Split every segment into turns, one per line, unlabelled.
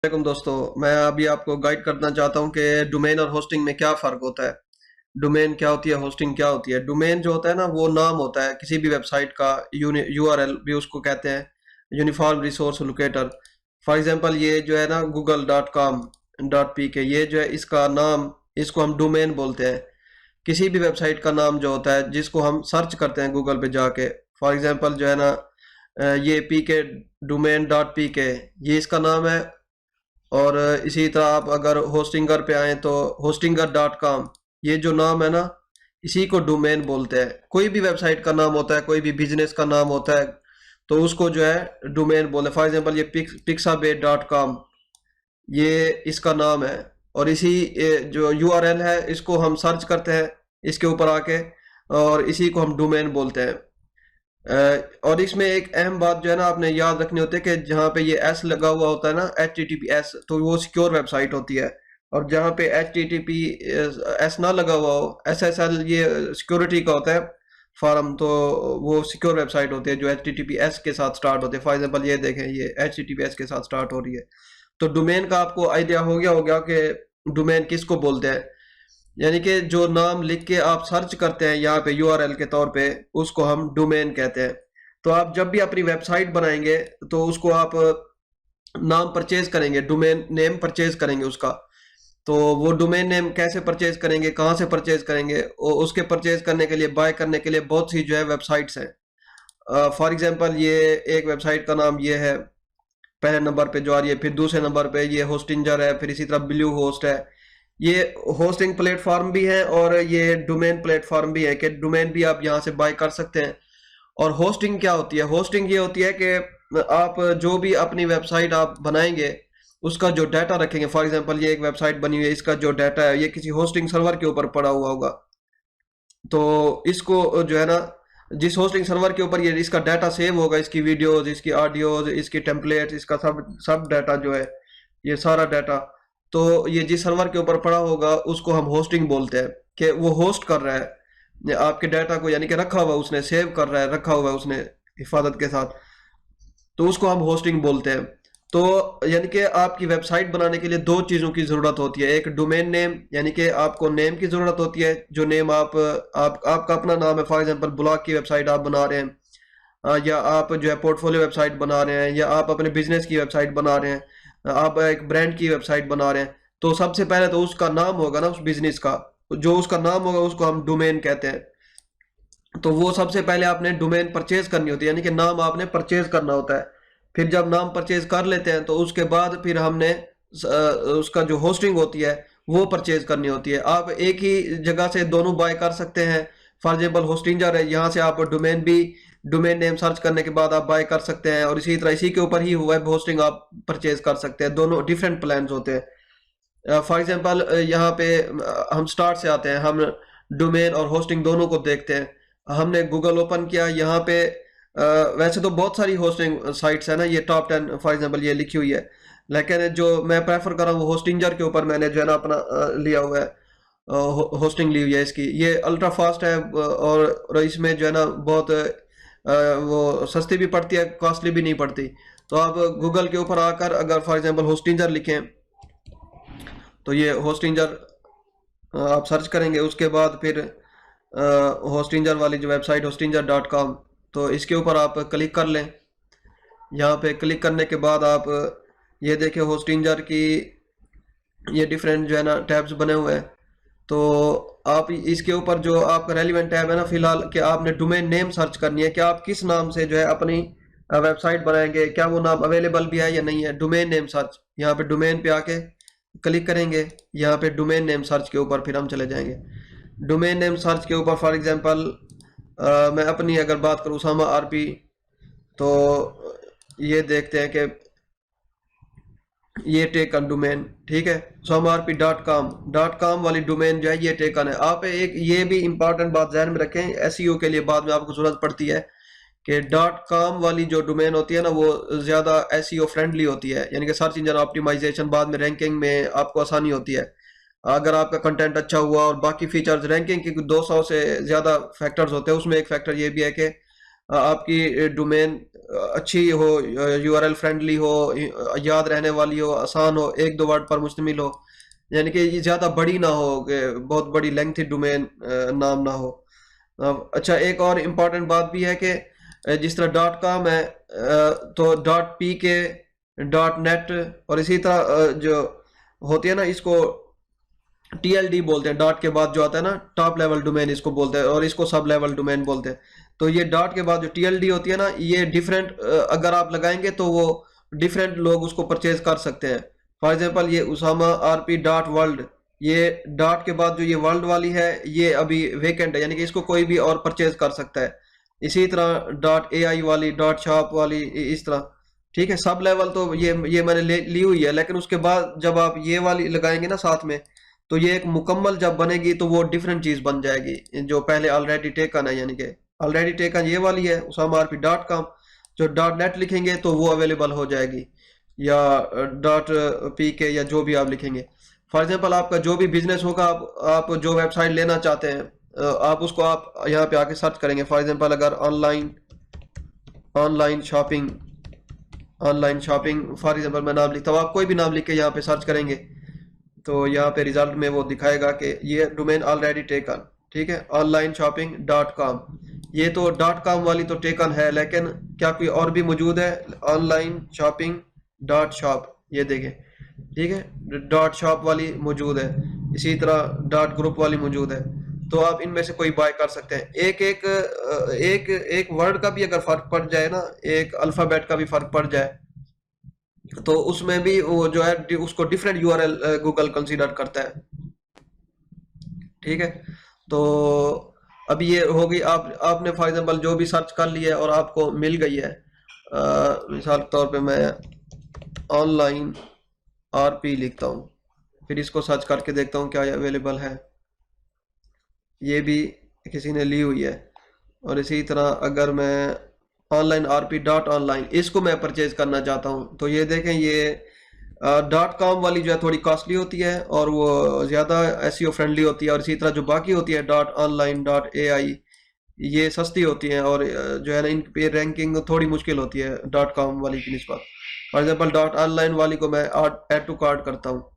वालेकुम दोस्तों, मैं अभी आपको गाइड करना चाहता हूँ कि डोमेन और होस्टिंग में क्या फ़र्क होता है। डोमेन क्या होती है, होस्टिंग क्या होती है। डोमेन जो होता है ना, वो नाम होता है किसी भी वेबसाइट का। यूआरएल भी उसको कहते हैं, uniform resource locator. For example ये जो है ना, google.com.pk, ये जो है इसका नाम, इसको हम डोमेन बोलते हैं। किसी भी वेबसाइट का नाम जो होता है जिसको हम सर्च करते हैं गूगल पे जाके। फॉर एग्जांपल जो है ना, ये पीके डोमेन डॉट पी के, ये इसका नाम है। और इसी तरह आप अगर होस्टिंगर पे आए तो hostinger.com, ये जो नाम है ना, इसी को डोमेन बोलते हैं। कोई भी वेबसाइट का नाम होता है, कोई भी बिजनेस का नाम होता है, तो उसको जो है डोमेन बोलते हैं। फॉर एग्जांपल ये pixabay.com, ये इसका नाम है। और इसी जो यूआरएल है, इसको हम सर्च करते हैं इसके ऊपर आके, और इसी को हम डोमेन बोलते हैं। और इसमें एक अहम बात जो है ना, आपने याद रखनी होती है कि जहाँ पे ये एस लगा हुआ होता है ना, HTTPS, तो वो सिक्योर वेबसाइट होती है। और जहाँ पे HTTPS ना लगा हुआ हो, SSL, ये सिक्योरिटी का होता है फॉर्म, तो वो सिक्योर वेबसाइट होती है जो HTTPS के साथ स्टार्ट होती है। फॉर एग्जांपल ये देखें, ये HTTPS के साथ स्टार्ट हो रही है। तो डोमेन का आपको आइडिया हो गया होगा कि डोमेन किसको बोलते हैं। यानी कि जो नाम लिख के आप सर्च करते हैं यहाँ पे यूआरएल के तौर पे, उसको हम डोमेन कहते हैं। तो आप जब भी अपनी वेबसाइट बनाएंगे तो उसको आप नाम परचेज करेंगे, डोमेन नेम परचेज करेंगे उसका। तो वो डोमेन नेम कैसे परचेज करेंगे, कहाँ से परचेज करेंगे, उसके परचेज करने के लिए, बाय करने के लिए बहुत सी जो है वेबसाइट्स हैं। फॉर एग्जांपल ये एक वेबसाइट का नाम ये है, पहले नंबर पे जो आ रही है। फिर दूसरे नंबर पे ये होस्टिंजर है। फिर इसी तरह ब्लू होस्ट है। ये होस्टिंग प्लेटफॉर्म भी है और ये डोमेन प्लेटफॉर्म भी है कि डोमेन भी आप यहाँ से बाय कर सकते हैं। और होस्टिंग क्या होती है? होस्टिंग ये होती है कि आप जो भी अपनी वेबसाइट आप बनाएंगे, उसका जो डाटा रखेंगे। फॉर एग्जांपल ये एक वेबसाइट बनी हुई है, इसका जो डाटा है ये किसी होस्टिंग सर्वर के ऊपर पड़ा हुआ होगा। तो इसको जो है ना, जिस होस्टिंग सर्वर के ऊपर ये इसका डाटा सेव होगा, इसकी वीडियोज, इसकी ऑडियोज, इसकी टेम्पलेट्स, इसका सब सब डाटा जो है, ये सारा डाटा, तो ये जिस सर्वर के ऊपर पड़ा होगा उसको हम होस्टिंग बोलते हैं। कि वो होस्ट कर रहा है ये आपके डाटा को, यानी कि रखा हुआ उसने, सेव कर रहा है, रखा हुआ है उसने हिफाजत के साथ, तो उसको हम होस्टिंग बोलते हैं। तो यानी कि आपकी वेबसाइट बनाने के लिए दो चीज़ों की ज़रूरत होती है। एक डोमेन नेम, यानी कि आपको नेम की ज़रूरत होती है, जो नेम आपका अपना नाम है। फॉर एग्जांपल ब्लॉग की वेबसाइट आप बना रहे हैं, या आप जो है पोर्टफोलियो वेबसाइट बना रहे हैं, या आप अपने बिजनेस की वेबसाइट बना रहे हैं, आप एक ब्रांड की वेबसाइट बना रहे हैं। तो सबसे पहले तो उसका नाम होगा ना, उस बिजनेस का जो उसका नाम होगा, उसको हम डोमेन कहते हैं। तो वो सबसे पहले आपने डोमेन परचेज करनी होती है, यानी कि नाम आपने परचेज करना होता है। फिर जब नाम परचेज कर लेते हैं तो उसके बाद फिर हमने उसका जो होस्टिंग होती है वो परचेज करनी होती है। आप एक ही जगह से दोनों बाय कर सकते हैं। फॉर एग्जाम्पल होस्टिंजर है, यहाँ से आप डोमेन भी, डोमेन नेम सर्च करने के बाद आप बाय कर सकते हैं, और इसी तरह इसी के ऊपर ही वेब होस्टिंग आप परचेज कर सकते हैं। दोनों डिफरेंट प्लान्स होते हैं। फॉर एग्जांपल यहाँ पे हम स्टार्ट से आते हैं, हम डोमेन और होस्टिंग दोनों को देखते हैं। हमने गूगल ओपन किया, यहाँ पे वैसे तो बहुत सारी होस्टिंग साइट्स है ना, ये टॉप 10 फॉर एग्जांपल ये लिखी हुई है, लेकिन जो मैं प्रेफर कर रहा हूँ होस्टिंजर के ऊपर, मैंने जो है ना अपना लिया हुआ है, होस्टिंग ली हुई है इसकी। ये अल्ट्रा फास्ट है, और इसमें जो है ना बहुत वो सस्ती भी पड़ती है, कॉस्टली भी नहीं पड़ती। तो आप गूगल के ऊपर आकर अगर फॉर एग्जांपल होस्टिंजर लिखें, तो ये होस्टिंजर आप सर्च करेंगे। उसके बाद फिर होस्टिंजर वाली जो वेबसाइट hostinger.com, तो इसके ऊपर आप क्लिक कर लें। यहाँ पे क्लिक करने के बाद आप ये देखें होस्टिंजर की ये डिफरेंट जो है ना टैब्स बने हुए हैं। तो आप इसके ऊपर जो आपका रेलिवेंट टैब है ना, फिलहाल कि आपने डोमेन नेम सर्च करनी है कि आप किस नाम से जो है अपनी वेबसाइट बनाएंगे, क्या वो नाम अवेलेबल भी है या नहीं है। डोमेन नेम सर्च, यहाँ पे डोमेन पे आके क्लिक करेंगे। यहाँ पे डोमेन नेम सर्च के ऊपर फिर हम चले जाएंगे। डोमेन नेम सर्च के ऊपर फॉर एग्जांपल मैं अपनी अगर बात करूँ, उसामा आरपी, तो ये देखते हैं कि ये टेकन डोमेन, ठीक है। somarp.com वाली डोमेन जो है ये टेकन है। आप एक ये भी इंपॉर्टेंट बात ध्यान में रखें, एसईओ के लिए बाद में आपको जरूरत पड़ती है कि .com वाली जो डोमेन होती है ना, वो ज़्यादा एसईओ फ्रेंडली होती है, यानी कि सर्च इंजन ऑप्टिमाइजेशन, बाद में रैंकिंग में आपको आसानी होती है। अगर आपका कंटेंट अच्छा हुआ और बाकी फीचर्स, रैंकिंग की 200 से ज़्यादा फैक्टर्स होते हैं, उसमें एक फैक्टर ये भी है कि आपकी डोमेन अच्छी हो, यूआरएल फ्रेंडली हो, याद रहने वाली हो, आसान हो, एक दो वर्ड पर मुश्तमिल हो, यानी कि ये ज़्यादा बड़ी ना हो कि बहुत बड़ी लेंथी डोमेन नाम ना हो। अच्छा, एक और इम्पॉर्टेंट बात भी है कि जिस तरह डॉट कॉम है, तो डॉट पी के, डॉट नेट, और इसी तरह जो होती है ना, इसको टीएलडी बोलते हैं, डॉट के बाद जो आता है ना, टॉप लेवल डोमेन इसको बोलते हैं, और इसको सब लेवल डोमेन बोलते हैं। तो ये डॉट के बाद जो टीएलडी होती है ना, ये डिफरेंट, अगर आप लगाएंगे तो वो डिफरेंट लोग उसको परचेज कर सकते हैं। फॉर एग्जांपल ये उसामा आरपी डॉट वर्ल्ड, ये डॉट के बाद जो ये वर्ल्ड वाली है, ये अभी वेकेंट है, यानी कि इसको कोई भी और परचेज कर सकता है। इसी तरह डॉट एआई वाली, डॉट शॉप वाली, इस तरह। ठीक है, सब लेवल तो ये मैंने ली हुई है, लेकिन उसके बाद जब आप ये वाली लगाएंगे ना साथ में, तो ये एक मुकम्मल जब बनेगी तो वो डिफरेंट चीज बन जाएगी, जो पहले ऑलरेडी टेकन है, यानी कि ऑलरेडी टेकन ये वाली है usamarp.com। जो डॉट नेट लिखेंगे तो वो अवेलेबल हो जाएगी, या डॉट पी के, या जो भी आप लिखेंगे। फॉर एग्जांपल आपका जो भी बिजनेस होगा, आप जो वेबसाइट लेना चाहते हैं, आप उसको आप यहाँ पे आके सर्च करेंगे। फॉर एग्जांपल अगर online online shopping online shopping for example मैं नाम लिखता हूँ, आप कोई भी नाम लिख के यहाँ पे सर्च करेंगे, तो यहाँ पे रिजल्ट में वो दिखाएगा कि ये डोमेन ऑलरेडी टेकन। ठीक है, ऑनलाइन शॉपिंग डॉट कॉम, ये तो डॉट कॉम वाली तो टेकन है, लेकिन क्या कोई और भी मौजूद है? ऑनलाइन शॉपिंग डॉट शॉप, ये देखें। ठीक है, डॉट शॉप वाली मौजूद है, इसी तरह डॉट ग्रुप वाली मौजूद है। तो आप इनमें से कोई बाय कर सकते हैं। एक एक एक एक वर्ड का भी अगर फर्क पड़ जाए ना, एक अल्फाबेट का भी फर्क पड़ जाए, तो उसमें भी वो जो है उसको डिफरेंट यूआरएल गूगल कंसीडर करता है। ठीक है, तो अभी ये हो गई, आपने फॉर एग्जांपल जो भी सर्च कर लिया है और आपको मिल गई है, मिसाल के तौर पे मैं ऑनलाइन आरपी लिखता हूँ, फिर इसको सर्च करके देखता हूँ क्या ये अवेलेबल है। ये भी किसी ने ली हुई है। और इसी तरह अगर मैं ऑनलाइन आरपी डॉट ऑनलाइन, इसको मैं परचेज करना चाहता हूँ, तो ये देखें, ये डॉट कॉम वाली जो है थोड़ी कॉस्टली होती है और वो ज़्यादा एसईओ फ्रेंडली होती है, और इसी तरह जो बाकी होती है डॉट ऑनलाइन डॉट एआई, ये सस्ती होती हैं, और जो है ना इन पे रैंकिंग थोड़ी मुश्किल होती है डॉट कॉम वाली की निस्बत। फॉर एग्जांपल डॉट ऑनलाइन वाली को मैं ऐड टू कार्ट करता हूँ।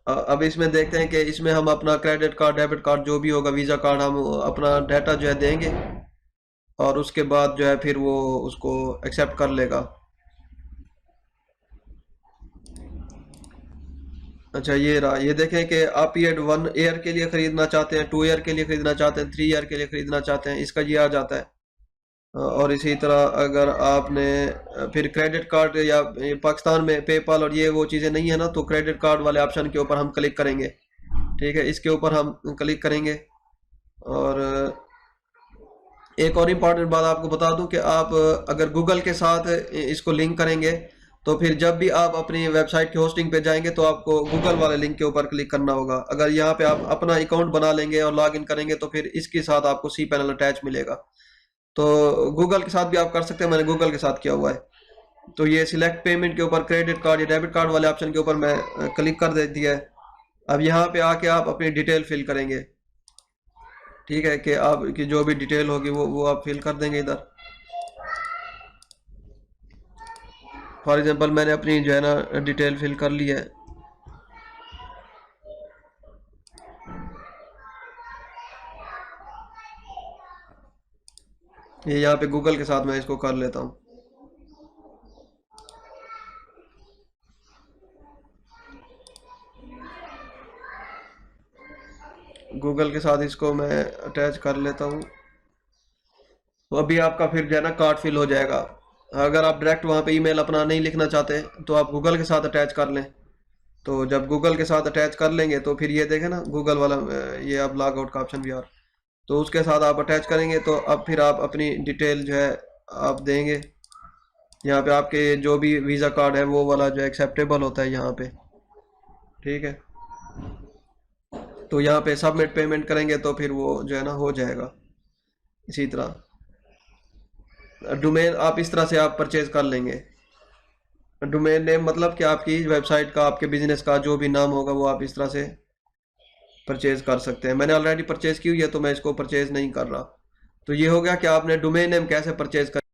अब इसमें देखते हैं कि इसमें हम अपना क्रेडिट कार्ड, डेबिट कार्ड, जो भी होगा, वीज़ा कार्ड, हम अपना डाटा जो है देंगे, और उसके बाद जो है फिर वो उसको एक्सेप्ट कर लेगा। अच्छा, ये रहा, ये देखें कि आप पीरियड 1 ईयर के लिए ख़रीदना चाहते हैं, 2 ईयर के लिए ख़रीदना चाहते हैं, 3 ईयर के लिए ख़रीदना चाहते हैं, इसका ये आ जाता है। और इसी तरह अगर आपने फिर क्रेडिट कार्ड, या पाकिस्तान में पेपाल और ये वो चीज़ें नहीं है ना, तो क्रेडिट कार्ड वाले ऑप्शन के ऊपर हम क्लिक करेंगे। ठीक है, इसके ऊपर हम क्लिक करेंगे। और एक और इम्पॉर्टेंट बात आपको बता दूं कि आप अगर गूगल के साथ इसको लिंक करेंगे, तो फिर जब भी आप अपनी वेबसाइट की होस्टिंग पे जाएंगे तो आपको गूगल वाले लिंक के ऊपर क्लिक करना होगा। अगर यहाँ पे आप अपना अकाउंट बना लेंगे और लॉग इन करेंगे, तो फिर इसके साथ आपको सी पैनल अटैच मिलेगा। तो गूगल के साथ भी आप कर सकते हैं, मैंने गूगल के साथ किया हुआ है। तो ये सिलेक्ट पेमेंट के ऊपर क्रेडिट कार्ड या डेबिट कार्ड वाले ऑप्शन के ऊपर मैं क्लिक कर दे दिया है। अब यहाँ पे आके आप अपनी डिटेल फिल करेंगे। ठीक है, कि आपकी जो भी डिटेल होगी वो आप फिल कर देंगे इधर। फॉर एग्जांपल मैंने अपनी जो है ना डिटेल फिल कर ली है। ये यहाँ पे गूगल के साथ मैं इसको कर लेता हूँ। गूगल के साथ इसको मैं अटैच कर लेता हूँ। तो अभी आपका फिर जो है ना कार्ड फिल हो जाएगा। अगर आप डायरेक्ट वहाँ पे ईमेल अपना नहीं लिखना चाहते, तो आप गूगल के साथ अटैच कर लें। तो जब गूगल के साथ अटैच कर लेंगे, तो फिर ये देखें ना गूगल वाला, ये अब लॉग आउट का ऑप्शन भी आ रहा, तो उसके साथ आप अटैच करेंगे, तो अब फिर आप अपनी डिटेल जो है आप देंगे। यहाँ पे आपके जो भी वीज़ा कार्ड है वो वाला जो एक्सेप्टेबल होता है यहाँ पे। ठीक है, तो यहाँ पे सबमिट पेमेंट करेंगे, तो फिर वो जो है ना हो जाएगा। इसी तरह डोमेन आप इस तरह से आप परचेज कर लेंगे। डोमेन नेम मतलब कि आपकी वेबसाइट का, आपके बिजनेस का जो भी नाम होगा, वो आप इस तरह से परचेज कर सकते हैं। मैंने ऑलरेडी परचेज की हुई है, तो मैं इसको परचेज नहीं कर रहा। तो ये हो गया कि आपने डोमेन नेम कैसे परचेज कर